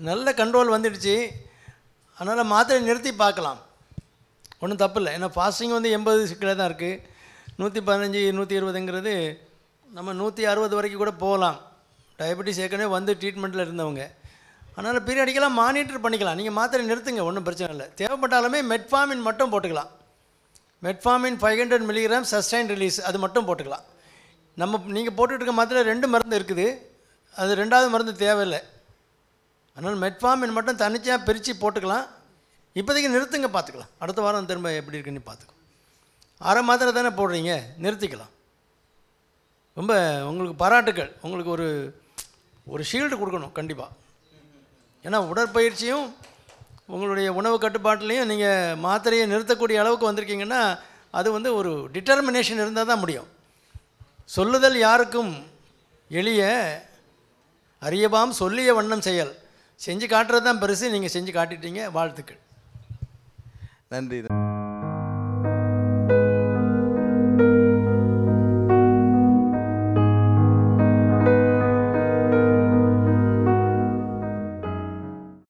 நல்ல கண்ட்ரோல் வந்துடுச்சு. அதனால் மாத்திரை நிறுத்தி பார்க்கலாம், ஒன்றும் தப்பு இல்லை. ஏன்னா ஃபாஸ்டிங் வந்து 80 கிலோ தான் இருக்குது. 115 120ங்கிறது நம்ம 160 வரைக்கும் கூட போகலாம். டயபெட்டிஸ் ஏற்கனவே வந்து ட்ரீட்மெண்ட்டில் இருந்தவங்க. அதனால் பீரியடிக்கெல்லாம் மானிட்டர் பண்ணிக்கலாம். நீங்கள் மாத்திரை நிறுத்துங்க, ஒன்றும் பிரச்சனை இல்லை. தேவைப்பட்டாலுமே மெட்ஃபார்மின் மட்டும் போட்டுக்கலாம். மெட்ஃபார்மின் 500 mg சஸ்டைன் ரிலீஸ் அது மட்டும் போட்டுக்கலாம். நீங்கள் போட்டுட்ருக்க மாத்திரை 2 மருந்து இருக்குது, அது 2வது மருந்து தேவையில்லை. அதனால் மெட்ஃபார்மின் மட்டும் தனிச்சையாக பிரித்து போட்டுக்கலாம். இப்போதைக்கு நிறுத்துங்க, பார்த்துக்கலாம். அடுத்த வாரம் திரும்ப எப்படி இருக்குன்னு பார்த்துக்கலாம். அரை மாத்திரை தானே போடுறீங்க, நிறுத்திக்கலாம். ரொம்ப உங்களுக்கு பாராட்டுக்கள். உங்களுக்கு ஒரு ஷீல்டு கொடுக்கணும் கண்டிப்பாக. ஏன்னா உடற்பயிற்சியும் உங்களுடைய உணவு கட்டுப்பாட்டிலையும் நீங்கள் மாத்திரையை நிறுத்தக்கூடிய அளவுக்கு வந்திருக்கீங்கன்னா அது வந்து ஒரு டிட்டர்மினேஷன் இருந்தால் தான் முடியும். சொல்லுதல் யாருக்கும் எளிய, அறியவாம் சொல்லிய வண்ணம் செயல். செஞ்சு காட்டுறது தான் பெருசு. நீங்கள் செஞ்சு காட்டிட்டீங்க, வாழ்த்துக்கள். நன்றி.